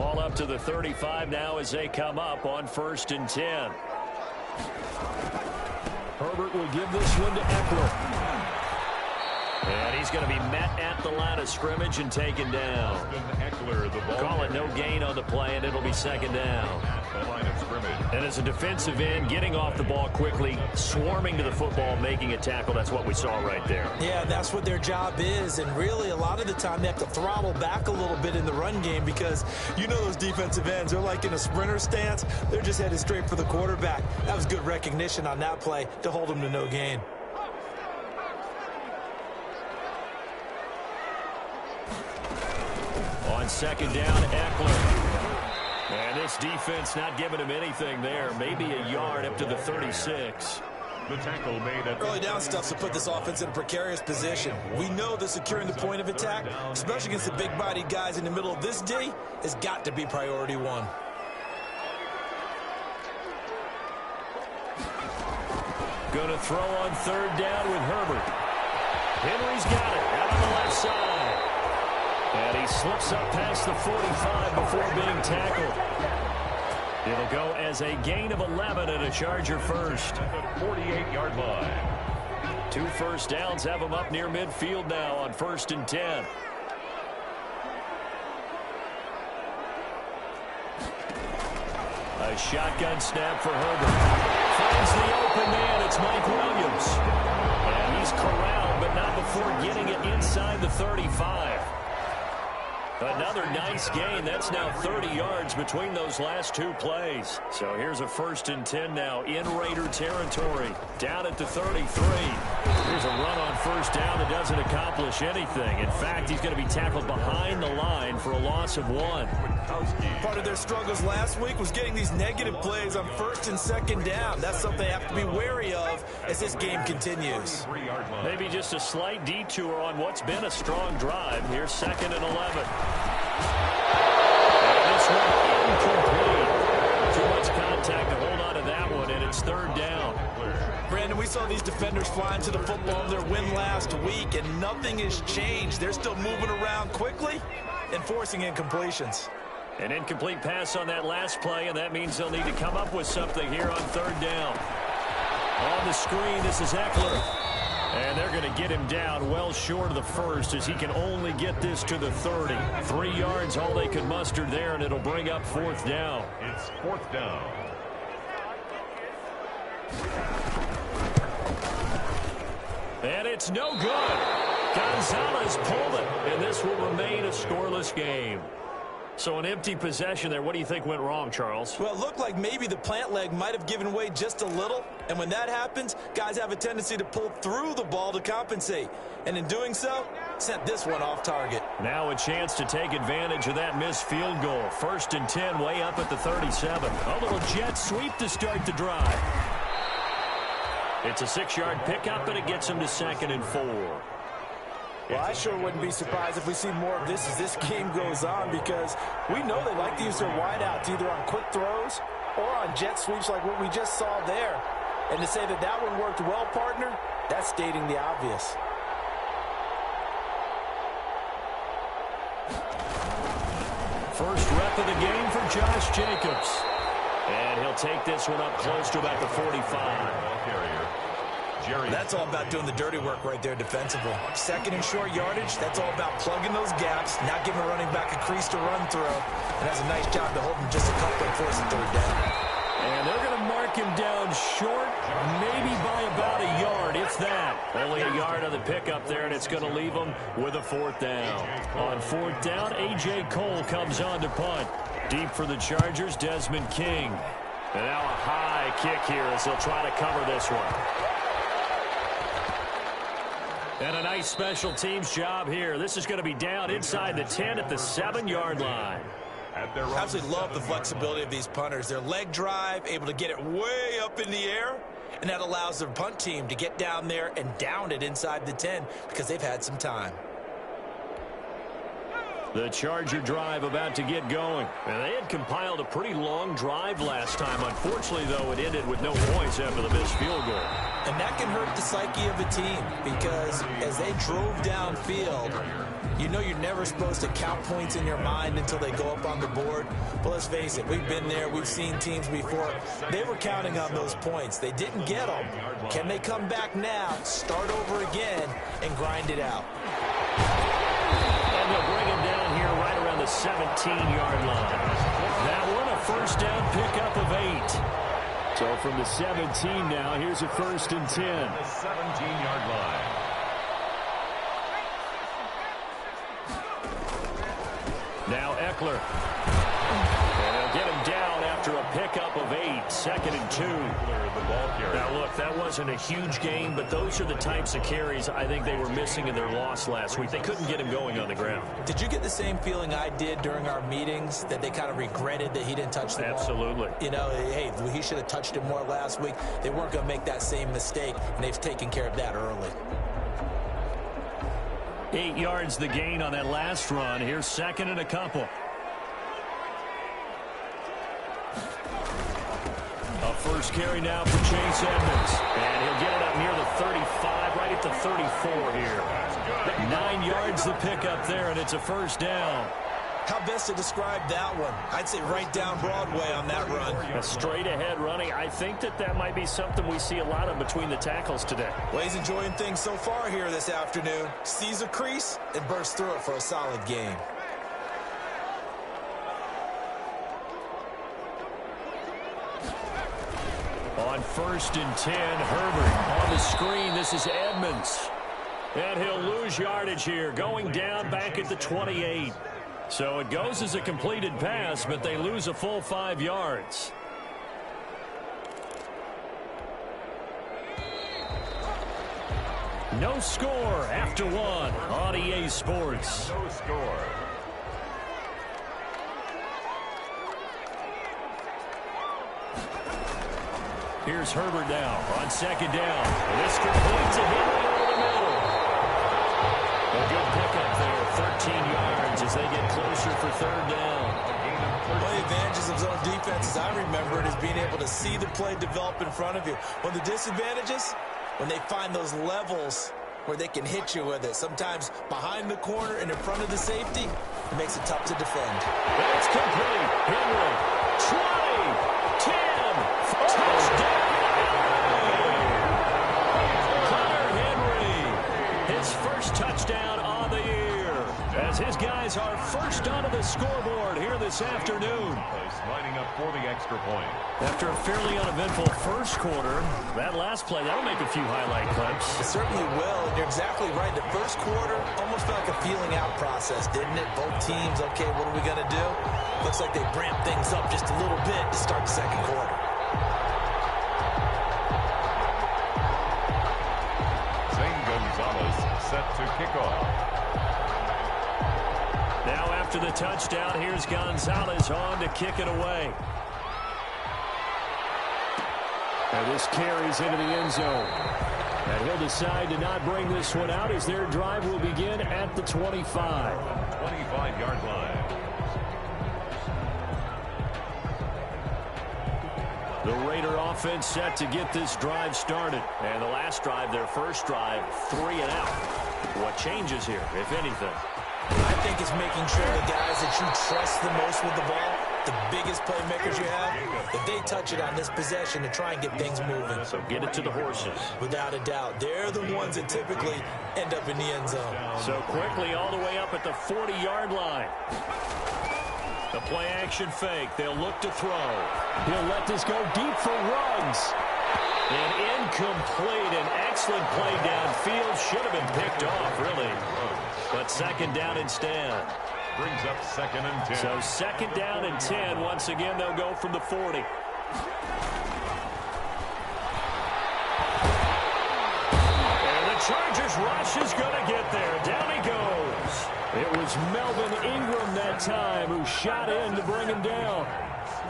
Ball up to the 35 now as they come up on 1st and 10. Herbert will give this one to Eckler. And he's going to be met at the line of scrimmage and taken down. Call it no gain on the play, and it'll be 2nd down. And as a defensive end, getting off the ball quickly, swarming to the football, making a tackle, that's what we saw right there. Yeah, that's what their job is. And really, a lot of the time, they have to throttle back a little bit in the run game because you know those defensive ends, they're like in a sprinter stance. They're just headed straight for the quarterback. That was good recognition on that play to hold them to no gain. On 2nd down, Eckler. And this defense not giving him anything there. Maybe a yard up to the 36. The tackle made at early down stuff to put this offense in a precarious position. We know that securing the point of attack, especially against the big-bodied guys in the middle of this D, has got to be priority one. Going to throw on 3rd down with Herbert. Henry's got it out on the left side. And he slips up past the 45 before being tackled. It'll go as a gain of 11 and a Charger first. 48-yard line. 2 first downs have him up near midfield now on 1st and 10. A shotgun snap for Herbert. Finds the open man. It's Mike Williams. And he's corralled, but not before getting it inside the 35. Another nice gain. That's now 30 yards between those last 2 plays. So here's a 1st and 10 now in Raider territory. Down at the 33. Here's a run on 1st down that doesn't accomplish anything. In fact, he's going to be tackled behind the line for a loss of 1. Part of their struggles last week was getting these negative plays on 1st and 2nd down. That's something they have to be wary of as this game continues. Maybe just a slight detour on what's been a strong drive. Here's 2nd and 11. And this one incomplete. Too much contact to hold on to that one, and it's 3rd down. Brandon, we saw these defenders flying to the football in their win last week, and nothing has changed. They're still moving around quickly and forcing incompletions. An incomplete pass on that last play, and that means they'll need to come up with something here on 3rd down. On the screen, this is Eckler. And they're going to get him down well short of the 1st as he can only get this to the 30. 3 yards, all they could muster there, and it'll bring up 4th down. It's 4th down. And it's no good. Gonzalez pulled it, and this will remain a scoreless game. So an empty possession there. What do you think went wrong, Charles? Well, it looked like maybe the plant leg might have given way just a little. And when that happens, guys have a tendency to pull through the ball to compensate. And in doing so, sent this one off target. Now a chance to take advantage of that missed field goal. 1st and 10 way up at the 37. A little jet sweep to start the drive. It's a 6-yard pickup, and it gets him to 2nd and 4. Well, I sure wouldn't be surprised if we see more of this as this game goes on because we know they like to use their wideouts either on quick throws or on jet sweeps like what we just saw there. And to say that that one worked well, partner, that's stating the obvious. First rep of the game for Josh Jacobs. And he'll take this one up close to about the 45. That's all about doing the dirty work right there defensively. 2nd and short yardage, that's all about plugging those gaps, not giving a running back a crease to run through. And that's a nice job to hold him just a couple and force a 3rd down. And they're going to mark him down short, maybe by about a yard, if that. Only a yard on the pickup there, and it's going to leave him with a 4th down. On 4th down, A.J. Cole comes on to punt. Deep for the Chargers, Desmond King. And now a high kick here as they'll try to cover this one. And a nice special teams job here. This is going to be down inside the 10 at the 7-yard line. I absolutely love the flexibility of these punters. Their leg drive, able to get it way up in the air, and that allows their punt team to get down there and down it inside the 10 because they've had some time. The Charger drive about to get going. And they had compiled a pretty long drive last time. Unfortunately, though, it ended with no points after the missed field goal. And that can hurt the psyche of a team because as they drove downfield, you know you're never supposed to count points in your mind until they go up on the board. But let's face it, we've been there. We've seen teams before. They were counting on those points. They didn't get them. Can they come back now, start over again, and grind it out? And they'll bring him down here right around the 17-yard line. That one, a first down pickup of 8. So from the 17 now, here's a 1st and 10. The 17-yard line. Now Eckler. And they'll get him down after a pickup of 8. 2nd and 2. Now, look, that wasn't a huge game, but those are the types of carries I think they were missing in their loss last week. They couldn't get him going on the ground. Did you get the same feeling I did during our meetings, that they kind of regretted that he didn't touch the ball? Absolutely. You know, hey, he should have touched it more last week. They weren't going to make that same mistake, and they've taken care of that early. 8 yards the gain on that last run. Here's 2nd and a couple. A first carry now for Chase Edmonds. And he'll get it up near the 35, right at the 34 here. 9 yards the pickup there, and it's a first down. How best to describe that one? I'd say right down Broadway on that run. A straight-ahead running. I think that might be something we see a lot of between the tackles today. Well, he's enjoying things so far here this afternoon. Sees a crease and bursts through it for a solid game. On 1st and 10, Herbert on the screen. This is Edmonds. And he'll lose yardage here, going down back at the 28. So it goes as a completed pass, but they lose a full 5 yards. No score after 1 on EA Sports. No score. Here's Herbert now on 2nd down. And this completes a hit over the middle. A good pickup there, 13 yards as they get closer for 3rd down. One of the advantages of zone defense, as I remember it, is being able to see the play develop in front of you. One of the disadvantages, when they find those levels where they can hit you with it. Sometimes behind the corner and in front of the safety, it makes it tough to defend. That's complete. Henry, 20, 10, touchdown. Connor Henry, his first touchdown on the year, as his guys are first onto the scoreboard here this afternoon. Lining up for the extra point. After a fairly uneventful first quarter, that last play, that'll make a few highlight clips. It certainly will, and you're exactly right. The first quarter almost felt like a feeling out process, didn't it? Both teams, okay, what are we going to do? Looks like they ramped things up just a little bit to start the second quarter. Zane Gonzalez set to kick off. Now after the touchdown, here's Gonzalez on to kick it away. And this carries into the end zone. And he'll decide to not bring this one out as their drive will begin at the 25. 25-yard line. The Raider offense set to get this drive started. And the last drive, their first drive, 3 and out. What changes here, if anything? I think it's making sure the guys that you trust the most with the ball, the biggest playmakers you have, that they touch it on this possession to try and get things moving. So get it to the horses. Without a doubt. They're the ones that typically end up in the end zone. So quickly all the way up at the 40-yard line. The play-action fake. They'll look to throw. He'll let this go deep for Ruggs. And incomplete. An excellent play downfield. Should have been picked off, really. But 2nd down instead. Brings up 2nd and 10. So 2nd down and 10. Once again, they'll go from the 40. And the Chargers rush is going to get there. Down he goes. It was Melvin Ingram that time who shot in to bring him down.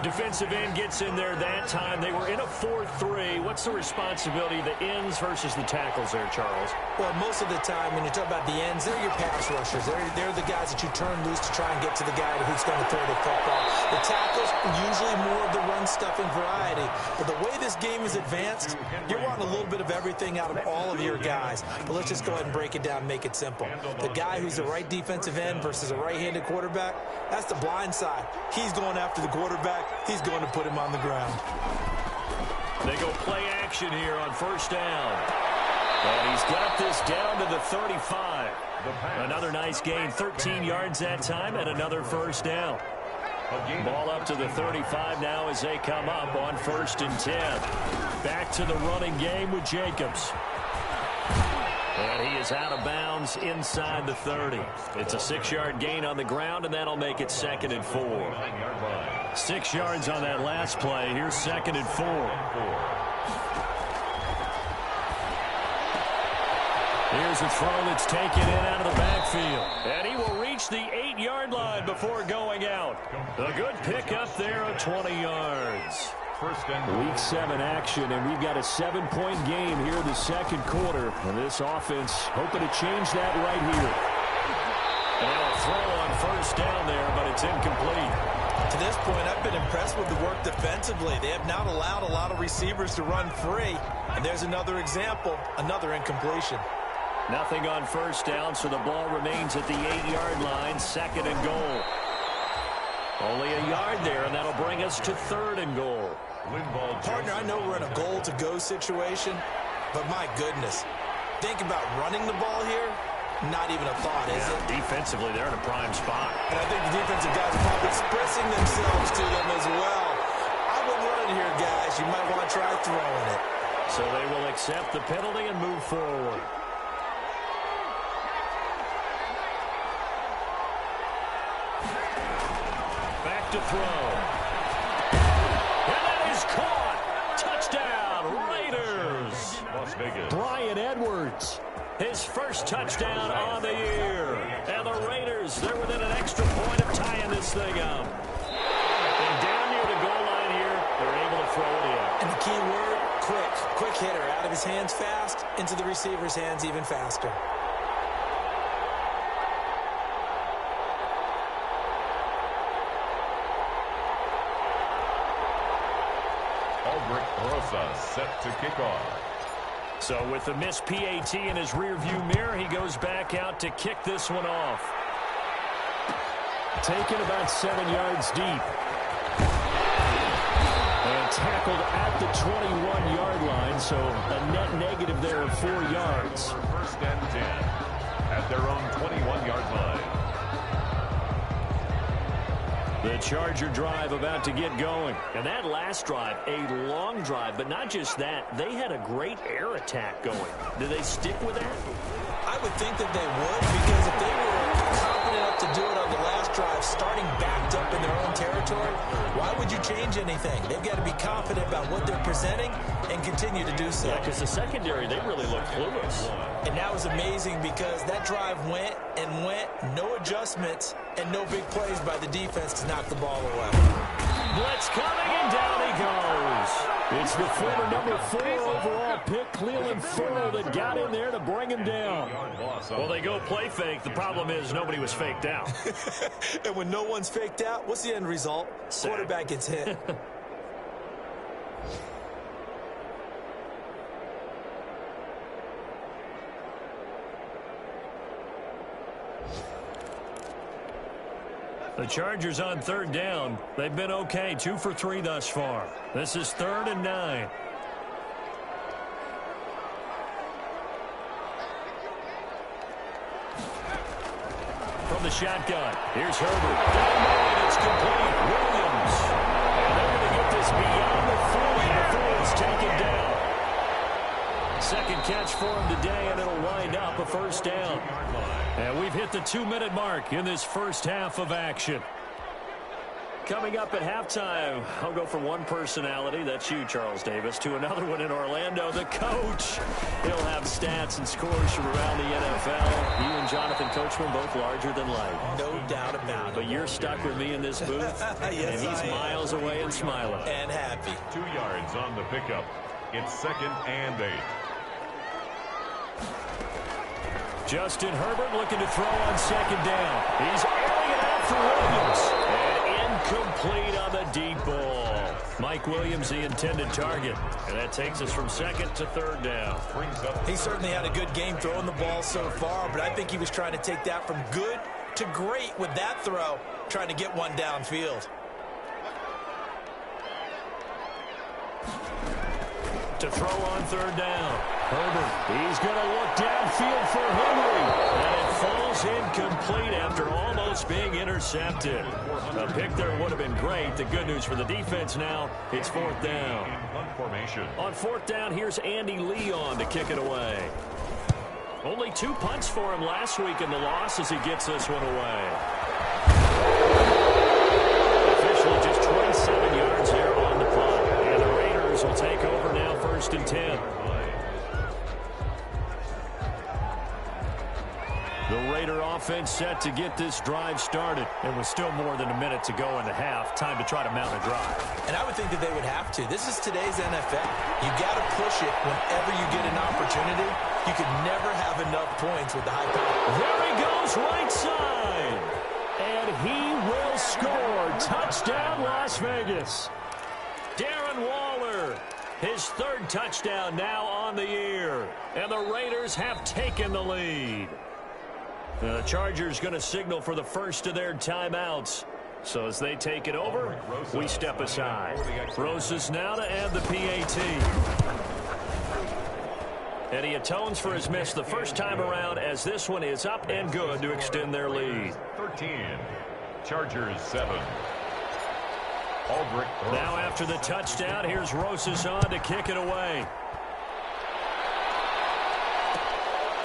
Defensive end gets in there that time. They were in a 4-3. What's the responsibility of the ends versus the tackles there, Charles? Well, most of the time when you talk about the ends, they're your pass rushers. They're the guys that you turn loose to try and get to the guy who's going to throw the football. The tackles, usually more of the run-stuffing variety. But the way this game is advanced, you're wanting a little bit of everything out of all of your guys. But let's just go ahead and break it down and make it simple. The guy who's the right defensive end versus a right-handed quarterback, that's the blind side. He's going after the quarterback. He's going to put him on the ground. They go play action here on first down. And he's got this down to the 35. Another nice gain, 13 yards that time, and another first down. Ball up to the 35 now as they come up on 1st and 10. Back to the running game with Jacobs. And he is out of bounds inside the 30. It's a 6-yard gain on the ground, and that'll make it 2nd and 4. 6 yards on that last play. Here's 2nd and 4. Here's a throw that's taken in out of the backfield. And he will reach the 8-yard line before going out. A good pickup there of 20 yards. Week 7 action, and we've got a 7-point game here in the second quarter. And this offense hoping to change that right here. And a throw on first down there, but it's incomplete. To this point, I've been impressed with the work defensively. They have not allowed a lot of receivers to run free. And there's another example, another incompletion. Nothing on first down, so the ball remains at the 8-yard line, 2nd and goal. Only a yard there, and that'll bring us to 3rd and goal. Partner, I know we're in a goal-to-go situation, but my goodness, think about running the ball here. Not even a thought, is it? Defensively, they're in a prime spot. And I think the defensive guys are probably expressing themselves to them as well. I wouldn't run it here, guys. You might want to try throwing it. So they will accept the penalty and move forward. Back to throw. And that is caught. Touchdown, Raiders. Las Vegas. Bryan Edwards, his first touchdown on the year. And the Raiders, they're within an extra point of tying this thing up. And down near the goal line here, they're able to throw it in. And the key word, quick. Quick hitter. Out of his hands fast, into the receiver's hands even faster. Set to kick off. So with the missed PAT in his rearview mirror, he goes back out to kick this one off. Taken about 7 yards deep. And tackled at the 21-yard line, so a net negative there of 4 yards. 1st and 10 at their own 21-yard line. The Charger drive about to get going. And that last drive, a long drive, but not just that. They had a great air attack going. Do they stick with that? I would think that they would, because if they were confident enough to do it on the last drive, starting backed up in their own territory, why would you change anything? They've got to be confident about what they're presenting and continue to do so. Yeah, because the secondary, they really look clueless. And that was amazing because that drive went and went, no adjustments, and no big plays by the defense to knock the ball away. Blitz coming, and down he goes. It's the former number 4 overall pick, Cleveland Ferrell, that got in there to bring him down. Well, they go play fake. The problem is nobody was faked out. And when no one's faked out, what's the end result? Sack. Quarterback gets hit. The Chargers on 3rd down. They've been okay, 2 for 3 thus far. This is 3rd and 9. From the shotgun, here's Herbert. Down, it's complete. Williams. And they're going to get this beyond the 40 before it's taken down. Second catch for him today, and it'll wind up a first down. And we've hit the 2-minute mark in this first half of action. Coming up at halftime, I'll go from one personality, that's you, Charles Davis, to another one in Orlando, the coach. He'll have stats and scores from around the NFL. You and Jonathan Coachman both larger than life. No doubt about it. But you're stuck with me in this booth, yes, and he's miles away and smiling. And happy. 2 yards on the pickup. It's 2nd and 8. Justin Herbert looking to throw on 2nd down. He's airing it out for Williams. And incomplete on the deep ball. Mike Williams, the intended target. And that takes us from 2nd to 3rd down. He certainly had a good game throwing the ball so far, but I think he was trying to take that from good to great with that throw, trying to get one downfield. To throw on 3rd down. Herbert, he's going to look downfield for Henry. And it falls incomplete after almost being intercepted. A pick there would have been great. The good news for the defense now, it's 4th down. On 4th down, here's Andy Leon to kick it away. Only 2 punts for him last week in the loss as he gets this one away. Officially just 27 yards there on the punt. And the Raiders will take over now, 1st and 10. The Raider offense set to get this drive started. It was still more than a minute to go in the half. Time to try to mount a drive. And I would think that they would have to. This is today's NFL. You got to push it whenever you get an opportunity. You can never have enough points with the high power. There he goes, right side. And he will score. Touchdown, Las Vegas. Darren Waller, his 3rd touchdown now on the year. And the Raiders have taken the lead. The Chargers going to signal for the first of their timeouts. So as they take it over, we step aside. Rosas now to add the PAT. And he atones for his miss the first time around as this one is up and good to extend their lead. 13. Chargers 7. Now after the touchdown, here's Rosas on to kick it away.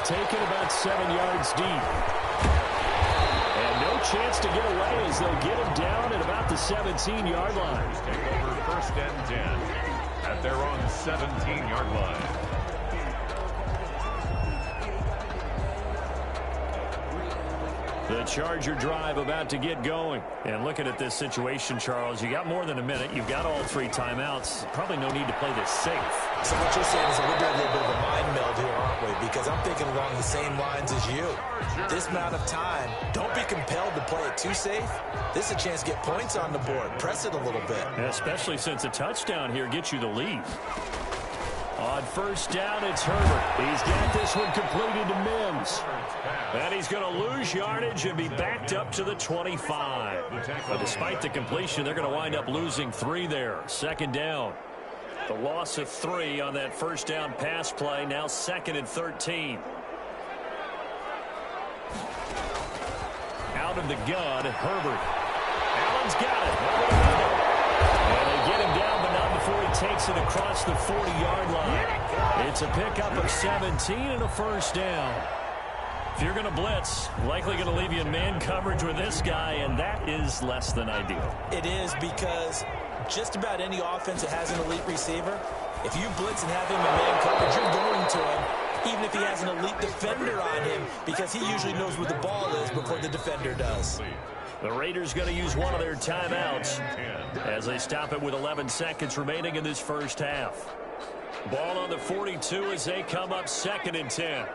Taken about 7 yards deep. And no chance to get away as they'll get him down at about the 17-yard line. Take over 1st and 10 at their own 17-yard line. The Charger drive about to get going. And looking at this situation, Charles, you got more than a minute. You've got all 3 timeouts. Probably no need to play this safe. So what you're saying is that we're doing a little bit of a mind meld here, aren't we? Because I'm thinking along the same lines as you. This amount of time, don't be compelled to play it too safe. This is a chance to get points on the board. Press it a little bit. Especially since a touchdown here gets you the lead. On 1st down, it's Herbert. He's got this one completed to Mims. And he's going to lose yardage and be backed up to the 25. But despite the completion, they're going to wind up losing 3 there. 2nd down. The loss of 3 on that 1st down pass play. Now 2nd and 13. Out of the gun, Herbert. Allen's got it. And they get him down, but not before he takes it across the 40-yard line. It's a pickup of 17 and a 1st down. If you're going to blitz, likely going to leave you in man coverage with this guy, and that is less than ideal. It is, because just about any offense that has an elite receiver, if you blitz and have him in man coverage, you're going to him, even if he has an elite defender on him, because he usually knows where the ball is before the defender does. The Raiders going to use one of their timeouts as they stop it with 11 seconds remaining in this 1st half. Ball on the 42 as they come up 2nd and 10.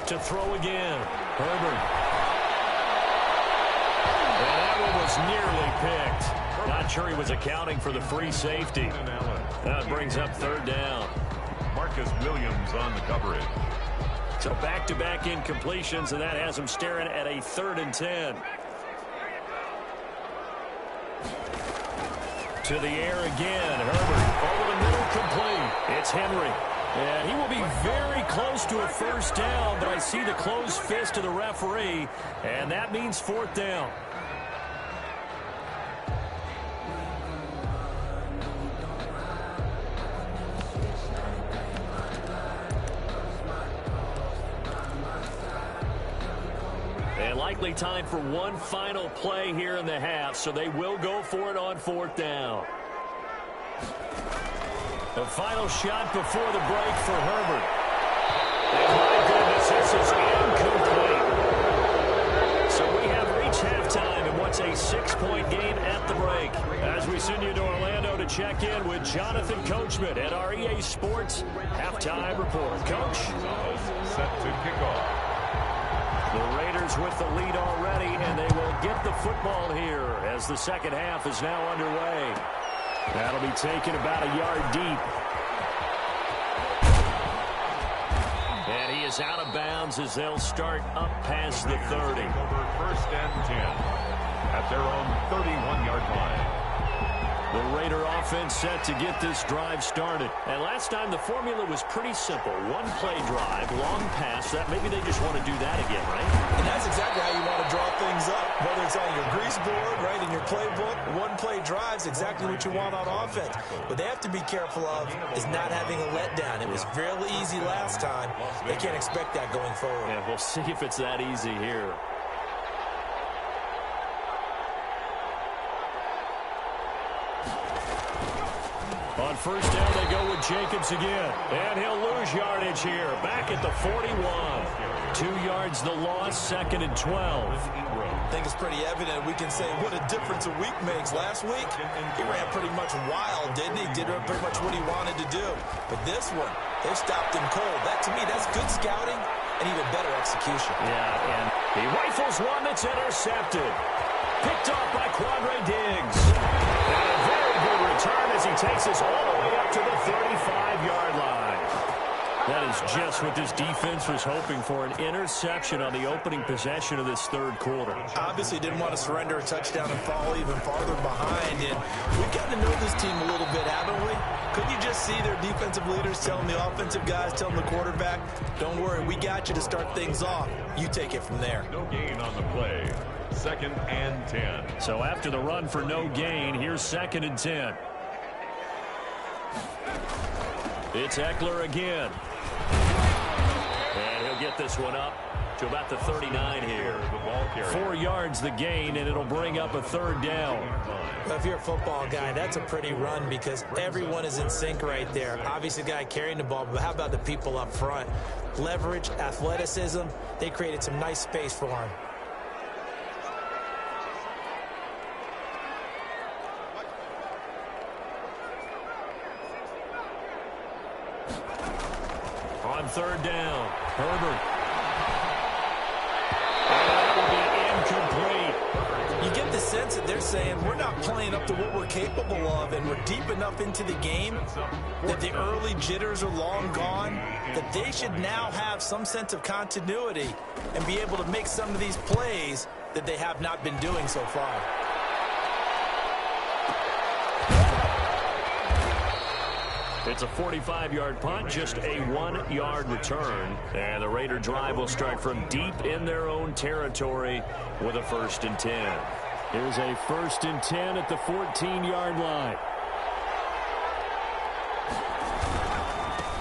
To throw again, Herbert. And that one was nearly picked. Not sure he was accounting for the free safety. That brings up 3rd down. Marcus Williams on the coverage. So back-to-back incompletions, and that has him staring at a 3rd and 10. To the air again, Herbert over the middle, complete. It's Henry. And he will be very close to a 1st down, but I see the closed fist of the referee, and that means 4th down. likely time for one final play here in the half, so they will go for it on 4th down. The final shot before the break for Herbert. And my goodness, this is incomplete. So we have reached halftime in what's a 6-point game at the break. As we send you to Orlando to check in with Jonathan Coachman at our EA Sports Halftime Report. Coach? Set to kick off. The Raiders with the lead already, and they will get the football here as the second half is now underway. That'll be taken about a yard deep. And he is out of bounds as they'll start up past the 30. Over 1st and 10 at their own 31-yard line. The Raider offense set to get this drive started. And last time the formula was pretty simple. One-play drive, long pass. That maybe they just want to do that again, right? And that's exactly how you want to draw things up. Whether it's on your grease board, right, in your playbook, one-play drive's exactly what you want on offense. What they have to be careful of is not having a letdown. It was fairly easy last time. They can't expect that going forward. Yeah, we'll see if it's that easy here. On 1st down, they go with Jacobs again. And he'll lose yardage here. Back at the 41. 2 yards the loss, 2nd and 12. I think it's pretty evident. We can say what a difference a week makes. Last week, he ran pretty much wild, didn't he? Did pretty much what he wanted to do. But this one, they stopped him cold. That, to me, that's good scouting and even better execution. Yeah, and he rifles one that's intercepted. Picked off by Quandre Diggs. And a very good return as he takes us all the way up to the 35-yard line. That is just what this defense was hoping for, an interception on the opening possession of this 3rd quarter. Obviously didn't want to surrender a touchdown and fall even farther behind. And we've gotten to know this team a little bit, haven't we? Couldn't you just see their defensive leaders telling the offensive guys, telling the quarterback, don't worry, we got you to start things off. You take it from there. No gain on the play. 2nd and 10. So after the run for no gain, here's 2nd and 10. It's Eckler again. And he'll get this one up to about the 39 here. 4 yards the gain, and it'll bring up a 3rd down. Well, if you're a football guy, that's a pretty run because everyone is in sync right there. Obviously, the guy carrying the ball, but how about the people up front? Leverage, athleticism, they created some nice space for him. On 3rd down, Herbert. And that will be incomplete. You get the sense that they're saying we're not playing up to what we're capable of, and we're deep enough into the game that the early jitters are long gone, that they should now have some sense of continuity and be able to make some of these plays that they have not been doing so far. It's a 45-yard punt, just a 1-yard return. And the Raider drive will start from deep in their own territory with a 1st and 10. Here's a 1st and 10 at the 14-yard line.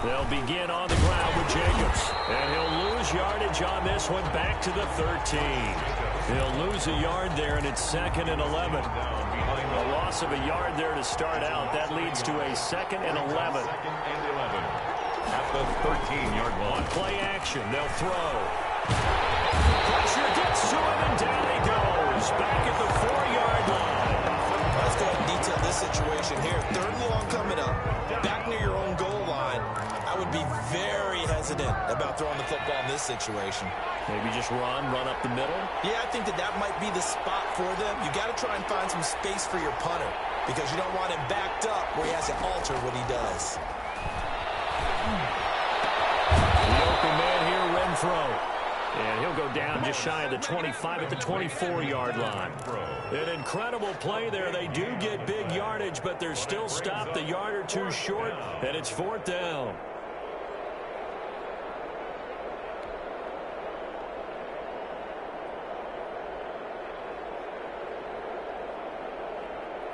They'll begin on the ground with Jacobs. And he'll lose yardage on this one back to the 13. He'll lose a yard there, and it's 2nd and 11. A loss of a yard there to start out. That leads to a 2nd and 11. 2nd and 11 at the 13-yard line. Play action. They'll throw. Pressure gets to him, and down he goes. Back at the 4-yard line. Let's go ahead and detail this situation here. 3rd and long coming up. Back near your own goal line. I would be very hesitant about throwing the football in this situation. Maybe just run up the middle. Yeah, I think that might be the spot for them. You got to try and find some space for your punter because you don't want him backed up where he has to alter what he does. The open man here, Renfro. And he'll go down just shy of the 25 at the 24-yard line. An incredible play there. They do get big yardage, but they're still stopped a yard or two short, and it's 4th down.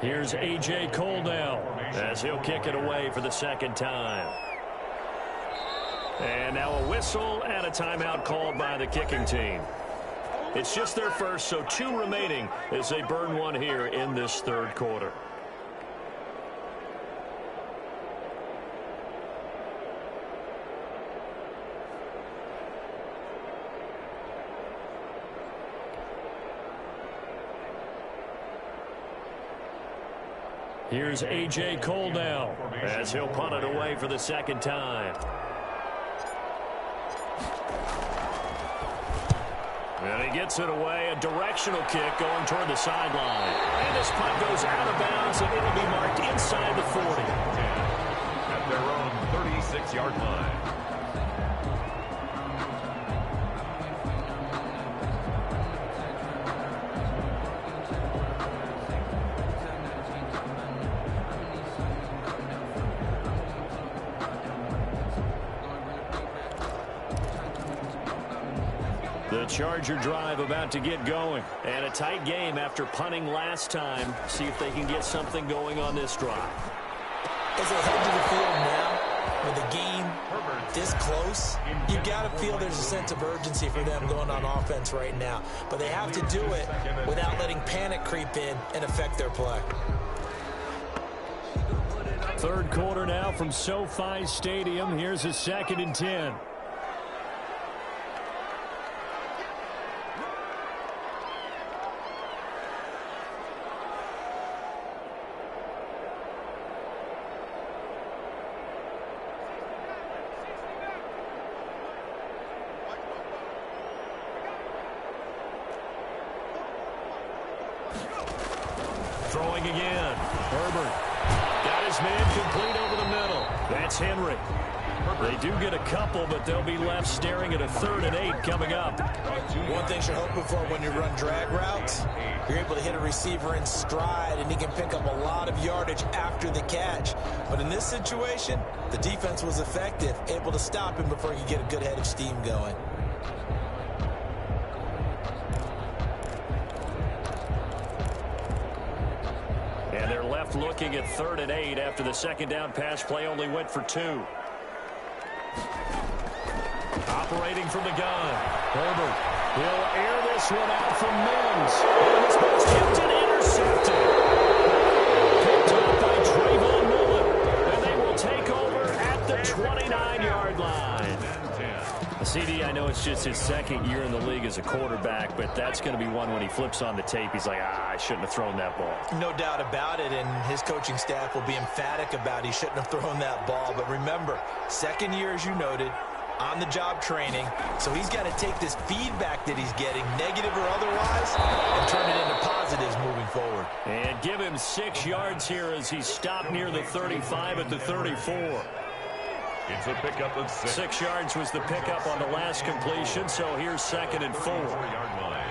Here's A.J. Cole now as he'll kick it away for the 2nd time. And now a whistle and a timeout called by the kicking team. It's just their first, so 2 remaining as they burn one here in this third quarter. Here's A.J. Cole now as he'll punt it away for the second time. And he gets it away, a directional kick going toward the sideline. And this punt goes out of bounds, and it'll be marked inside the 40. At their own 36-yard line. The Charger drive about to get going. And a tight game after punting last time. See if they can get something going on this drive. As they head to the field now, with the game this close, you got to feel there's a sense of urgency for them going on offense right now. But they have to do it without letting panic creep in and affect their play. Third quarter now from SoFi Stadium. Here's a 2nd and 10. Throwing again. Herbert got his man complete over the middle. That's Henry. They do get a couple, but they'll be left staring at a 3rd and 8 coming up. One thing you're hoping for when you run drag routes, you're able to hit a receiver in stride, and he can pick up a lot of yardage after the catch. But in this situation, the defense was effective, able to stop him before he could get a good head of steam going. And they're left looking at 3rd and 8 after the second down pass play only went for 2. Operating from the gun. Herbert. He'll air this one out from Mims. And this ball's tipped and intercepted. Picked up by Trayvon Mullen. And they will take over at the 29-yard line. CD, I know it's just his 2nd year in the league as a quarterback, but that's going to be one when he flips on the tape. He's like, I shouldn't have thrown that ball. No doubt about it, and his coaching staff will be emphatic about he shouldn't have thrown that ball. But remember, 2nd year, as you noted, on-the-job training, so he's got to take this feedback that he's getting, negative or otherwise, and turn it into positives moving forward. And give him 6 yards here as he stopped near the 35 at the 34. It's a pickup of 6. 6 yards was the pickup on the last completion, so here's 2nd and 4. 4-yard line.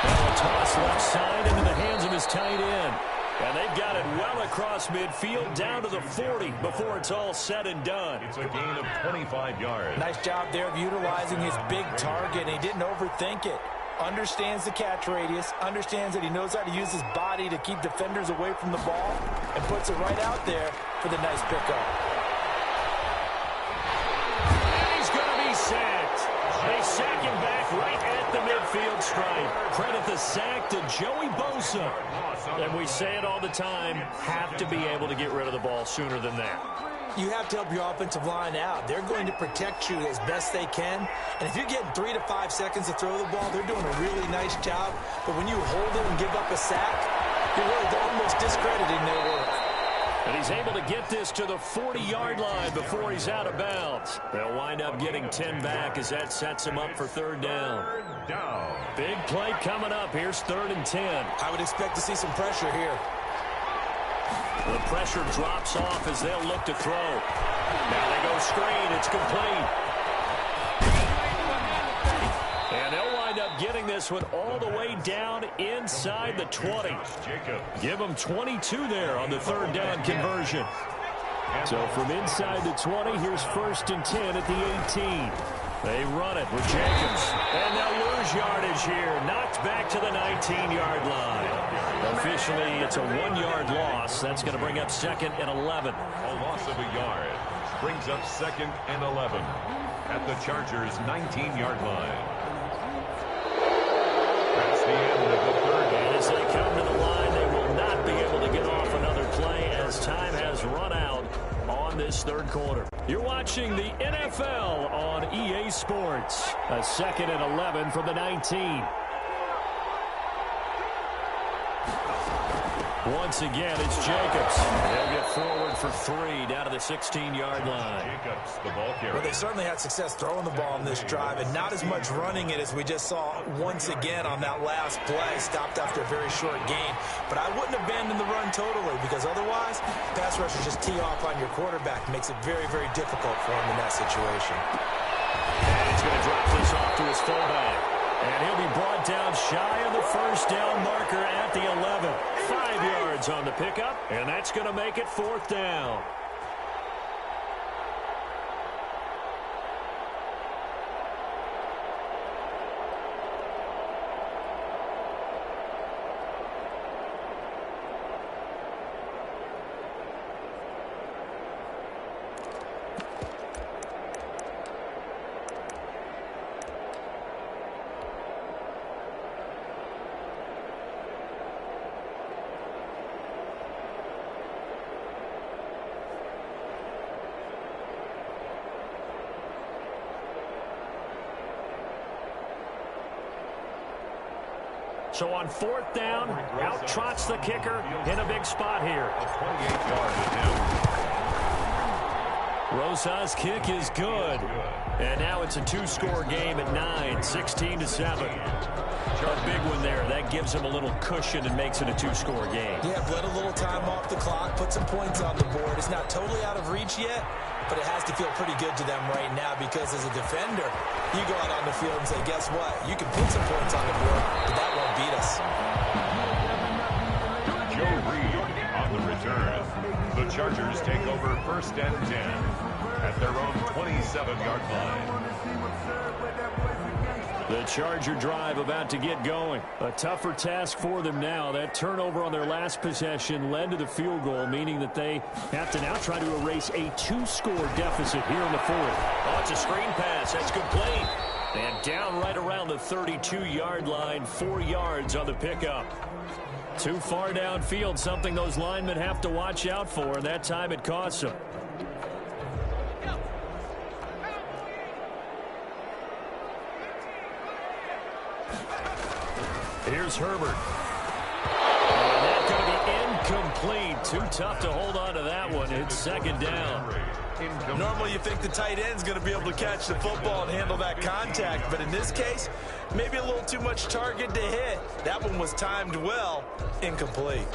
Now a toss left side into the hands of his tight end. And they've got it well across midfield down to the 40 before it's all said and done. It's a gain of 25 yards. Nice job there of utilizing his big target. He didn't overthink it. Understands the catch radius, understands that he knows how to use his body to keep defenders away from the ball, and puts it right out there for the nice pickup. And he's going to be sacked. They sack him back right at the midfield stripe. Credit the sack to Joey Bosa. And we say it all the time, have to be able to get rid of the ball sooner than that. You have to help your offensive line out. They're going to protect you as best they can. And if you're getting 3 to 5 seconds to throw the ball, they're doing a really nice job. But when you hold it and give up a sack, you're really almost discrediting their work. And he's able to get this to the 40-yard line before he's out of bounds. They'll wind up getting 10 back as that sets him up for 3rd down. Big play coming up. Here's 3rd and 10. I would expect to see some pressure here. The pressure drops off as they'll look to throw. Now they go screen. It's complete. And they'll wind up getting this one all the way down inside the 20. Give them 22 there on the 3rd down conversion. So from inside the 20, here's 1st and 10 at the 18. They run it with Jacobs. And they'll lose yardage here. Knocked back to the 19-yard line. Officially, it's a 1-yard loss. That's going to bring up 2nd and 11. A loss of a yard. brings up 2nd and 11 at the Chargers' 19-yard line. That's the end of the third. And as they come to the line, they will not be able to get off another play as time has run out on this third quarter. You're watching the NFL on EA Sports. A 2nd and 11 from the 19. Once again, it's Jacobs. They'll get forward for 3 down to the 16-yard line. Jacobs, the ball carrier. Well, they certainly had success throwing the ball on this drive, and not as much running it as we just saw once again on that last play. Stopped after a very short gain. But I wouldn't abandon the run totally, because otherwise, pass rushers just tee off on your quarterback. Makes it very, very difficult for him in that situation. And he's going to drop this off to his fullback. And he'll be brought down shy of the first down marker at the 11. 5 yards on the pickup, and that's going to make it 4th down. So on 4th down, out trots the kicker in a big spot here. A 28-yard attempt. Rosa's kick is good. And now it's a 2-score game at 9, 16-7. A big one there. That gives them a little cushion and makes it a 2-score game. Yeah, bled a little time off the clock, put some points on the board. It's not totally out of reach yet, but it has to feel pretty good to them right now, because as a defender, you go out on the field and say, guess what? You can put some points on the board, but that won't beat us. Joe Reed on the return. The Chargers take over 1st and 10 at their own 27-yard line. The Charger drive about to get going. A tougher task for them now. That turnover on their last possession led to the field goal, meaning that they have to now try to erase a 2-score deficit here in the 4th. Oh, it's a screen pass. That's complete. And down right around the 32-yard line, 4 yards on the pickup. Too far downfield, something those linemen have to watch out for, and that time it costs them. Here's Herbert. And that's going to be incomplete. Too tough to hold on to that one. It's 2nd down. Normally you think the tight end's going to be able to catch the football and handle that contact, but in this case, maybe a little too much target to hit. That one was timed well. Incomplete.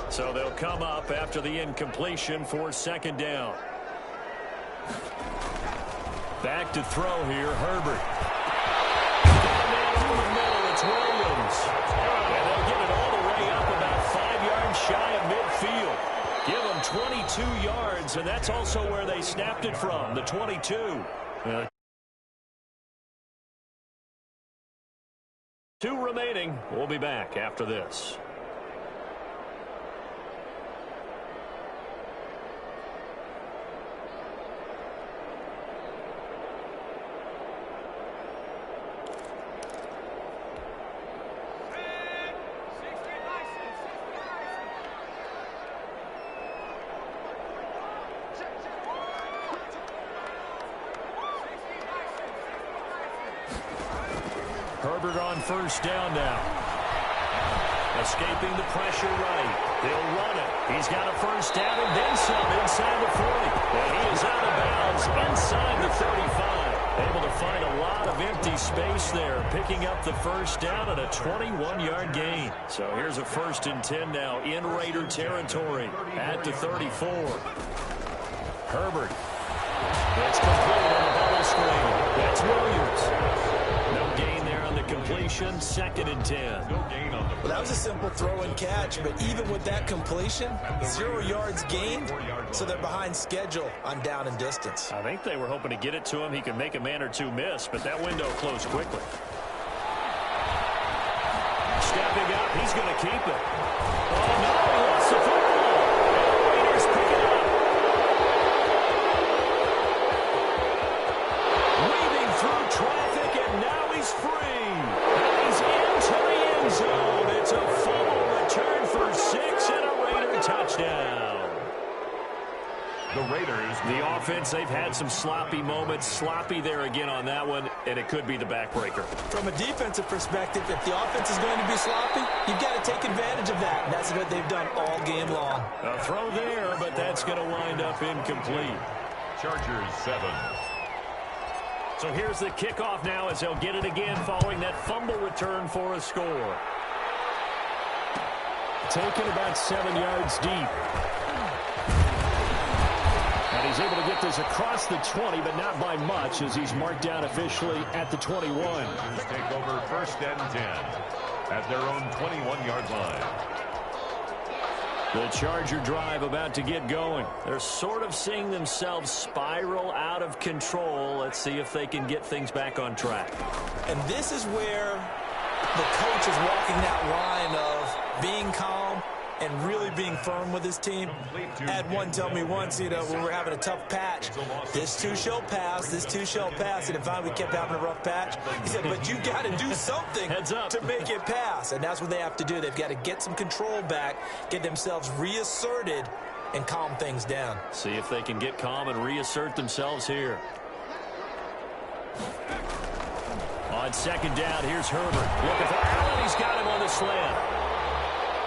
So they'll come up after the incompletion for 2nd down. Back to throw here, Herbert. Over the middle, it's Williams. And they'll get it all the way up about 5 yards shy of midfield. Give them 22 yards, and that's also where they snapped it from, the 22. 2 remaining. We'll be back after this. Herbert on 1st down now. Escaping the pressure right. They'll run it. He's got a 1st down and then some inside the 40. And he is out of bounds inside the 35. Able to find a lot of empty space there, picking up the 1st down at a 21-yard gain. So here's a 1st and 10 now in Raider territory at the 34. Herbert. That's complete on the bubble screen. That's Williams. No gain there on the completion. 2nd and 10. Well, that was a simple throw and catch, but even with that completion, 0 yards gained, so they're behind schedule on down and distance. I think they were hoping to get it to him. He could make a man or two miss, but that window closed quickly. Stepping up, he's going to keep it. Oh, no, he lost the football. touchdown. The Raiders. The offense, they've had some sloppy moments. Sloppy there again on that one, and it could be the backbreaker. From a defensive perspective, if the offense is going to be sloppy, you've got to take advantage of that. And that's what they've done all game long. A throw there, but that's going to wind up incomplete. Chargers 7. So here's the kickoff now as they'll get it again following that fumble return for a score. Taken about 7 yards deep. And he's able to get this across the 20, but not by much as he's marked down officially at the 21. Chargers take over 1st and 10 at their own 21-yard line. The Charger drive about to get going. They're sort of seeing themselves spiral out of control. Let's see if they can get things back on track. And this is where the coach is walking that line of being calm and really being firm with his team. I had one tell me once, when we're having a tough patch, this too shall pass, this too shall pass. And if finally we kept having a rough patch, he said, but you've got to do something to make it pass. And that's what they have to do. They've got to get some control back, get themselves reasserted, and calm things down. See if they can get calm and reassert themselves here. On 2nd down, here's Herbert. Looking for Allen. He's got him on the slant.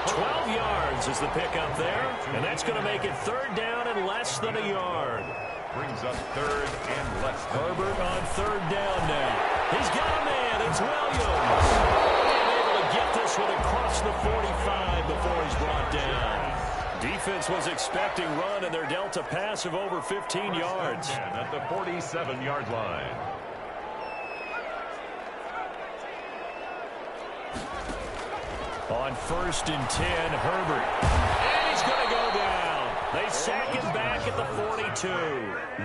12 yards is the pickup there, and that's going to make it 3rd down and less than a yard. Brings up 3rd and less than. Herbert on 3rd down now. He's got a man. It's Williams. And able to get this one across the 45 before he's brought down. Defense was expecting run, and they're dealt a pass of over 15 yards. At the 47-yard line. On 1st and 10, Herbert. And he's going to go down. They sack him back at the 42.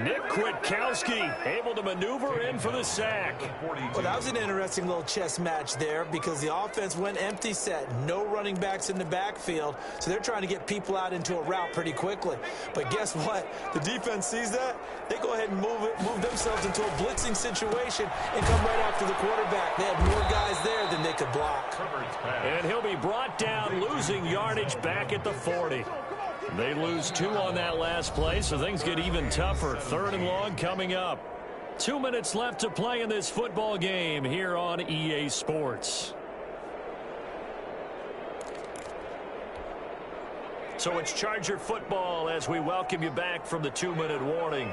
Nick Kwiatkowski able to maneuver in for the sack. Well, that was an interesting little chess match there because the offense went empty set. No running backs in the backfield, so they're trying to get people out into a route pretty quickly. But guess what? The defense sees that. They go ahead and move themselves into a blitzing situation and come right after the quarterback. They had more guys there than they could block. And he'll be brought down, losing yardage back at the 40. They lose 2 on that last play, so things get even tougher. 3rd and long coming up. 2 minutes left to play in this football game here on EA Sports. So it's Charger football as we welcome you back from the 2-minute warning.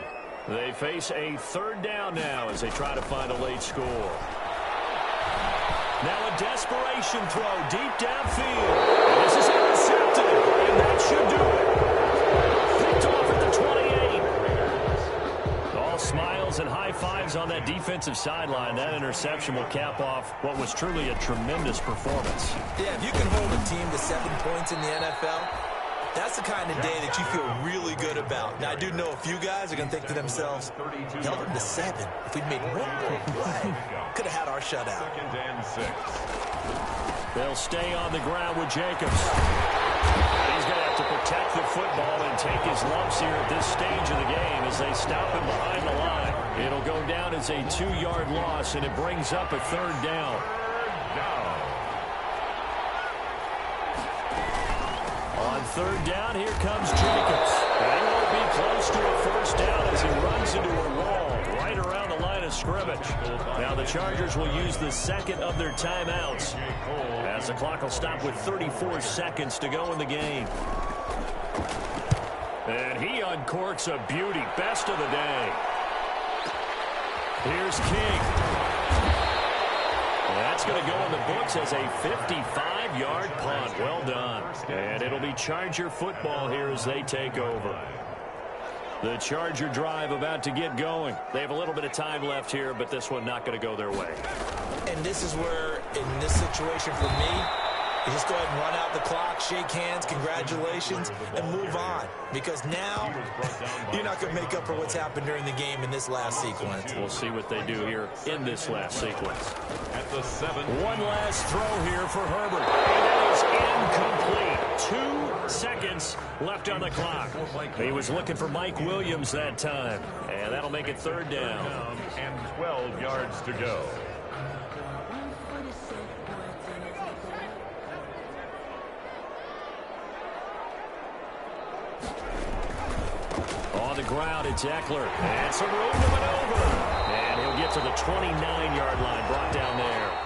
They face a 3rd down now as they try to find a late score. Now a desperation throw deep downfield. And this is intercepted, and that should do it. Picked off at the 28. All smiles and high fives on that defensive sideline. That interception will cap off what was truly a tremendous performance. Yeah, if you can hold a team to 7 points in the NFL, that's the kind of day that you feel really good about. Now, I do know a few guys are going to think to themselves, held them to 7. If we'd made 1 more play, could have had our shutout. 2nd and 6. They'll stay on the ground with Jacobs. He's going to have to protect the football and take his lumps here at this stage of the game as they stop him behind the line. It'll go down as a 2-yard loss, and it brings up a 3rd down. On 3rd down, here comes Jacobs. And he won't be close to a 1st down as he runs into a wall right around the line of scrimmage. Now the Chargers will use the 2nd of their timeouts as the clock will stop with 34 seconds to go in the game. And he uncorks a beauty. Best of the day. Here's King. That's going to go in the books as a 55-yard punt. Well done. And it'll be Charger football here as they take over. The Charger drive about to get going. They have a little bit of time left here, but this one not going to go their way. And this is where, in this situation for me, you just go ahead and run out the clock, shake hands, congratulations, and move on. Because now, you're not going to make up for what's happened during the game in this last sequence. We'll see what they do here in this last sequence. At the 7. One last throw here for Herbert. And that is incomplete. 2 seconds left on the clock. He was looking for Mike Williams that time. And that'll make it 3rd down. And 12 yards to go. the ground. It's Eckler. And some room to maneuver. And he'll get to the 29-yard line, brought down there.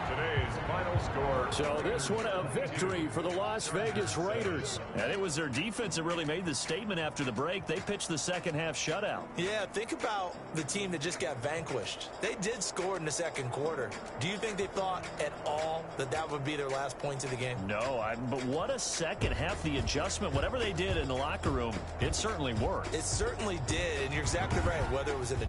Today's final score. So this one a victory for the Las Vegas Raiders. And it was their defense that really made the statement after the break. They pitched the second half shutout. Yeah, think about the team that just got vanquished. They did score in the second quarter. Do you think they thought at all that that would be their last points of the game? No, but what a second half. The adjustment, whatever they did in the locker room, it certainly worked. It certainly did, and you're exactly right, whether it was in the